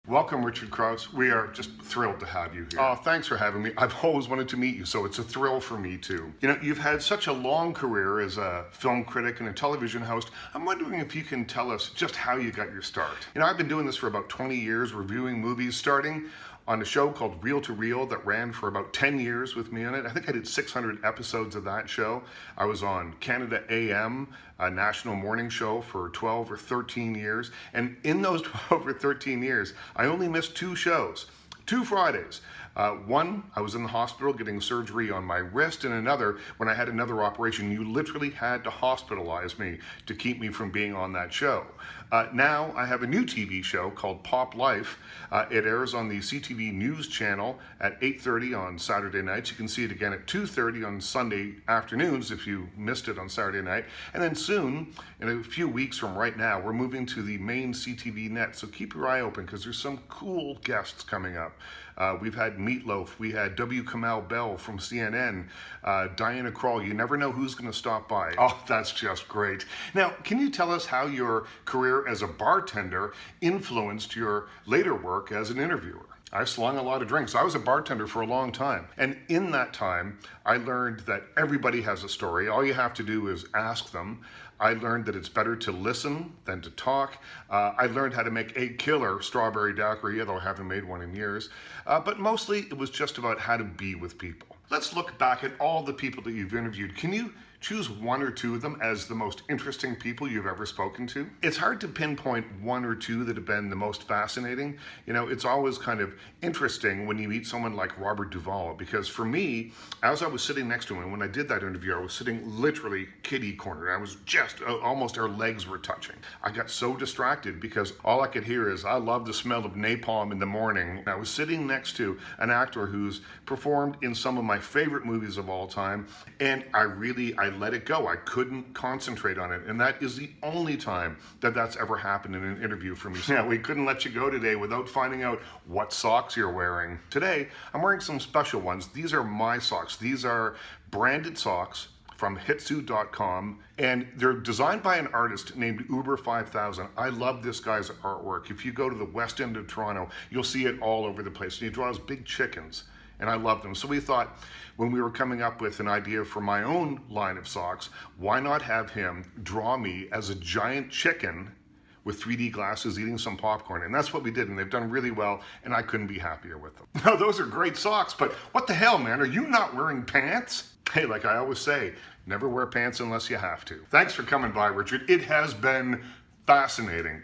Welcome, Richard Crouse. We are just thrilled to have you here. Oh, thanks for having me. I've always wanted to meet you, so it's a thrill for me too. You know, you've had such a long career as a film critic and a television host. I'm wondering if you can tell us just how you got your start. You know, I've been doing this for about 20 years, reviewing movies, starting on a show called Reel to Reel that ran for about 10 years with me on it. I think I did 600 episodes of that show. I was on Canada AM, a national morning show, for 12 or 13 years. And in those 12 or 13 years, I only missed 2 shows, 2 Fridays. One, I was in the hospital getting surgery on my wrist, and another, when I had another operation, you literally had to hospitalize me to keep me from being on that show. Now I have a new TV show called Pop Life. It airs on the CTV News channel at 8:30 on Saturday nights. You can see it again at 2:30 on Sunday afternoons if you missed it on Saturday night. And then soon, in a few weeks from right now, we're moving to the main CTV net. So keep your eye open because there's some cool guests coming up. We've had Meatloaf, we had W. Kamau Bell from CNN, Diana Krall. You never know who's going to stop by. Oh, that's just great. Now, can you tell us how your career as a bartender influenced your later work as an interviewer? I slung a lot of drinks. I was a bartender for a long time. And in that time, I learned that everybody has a story. All you have to do is ask them. I learned that it's better to listen than to talk. I learned how to make a killer strawberry daiquiri, although I haven't made one in years. But mostly it was just about how to be with people. Let's look back at all the people that you've interviewed. Can you choose 1 or 2 of them as the most interesting people you've ever spoken to? It's hard to pinpoint 1 or 2 that have been the most fascinating. You know, it's always kind of interesting when you meet someone like Robert Duvall, because for me, as I was sitting next to him, and when I did that interview, I was sitting literally kitty cornered. I was just, almost our legs were touching. I got so distracted because all I could hear is, I love the smell of napalm in the morning. I was sitting next to an actor who's performed in some of my favorite movies of all time, and I let it go. I couldn't concentrate on it. And that is the only time that that's ever happened in an interview for me. Yeah, we couldn't let you go today without finding out what socks you're wearing. Today, I'm wearing some special ones. These are my socks. These are branded socks from hitsu.com, and they're designed by an artist named Uber 5000. I love this guy's artwork. If you go to the west end of Toronto, you'll see it all over the place. And he draws big chickens, and I love them. So we thought, when we were coming up with an idea for my own line of socks, why not have him draw me as a giant chicken with 3D glasses eating some popcorn? And that's what we did, and they've done really well, and I couldn't be happier with them. Now, those are great socks, but what the hell, man? Are you not wearing pants? Hey, like I always say, never wear pants unless you have to. Thanks for coming by, Richard. It has been fascinating.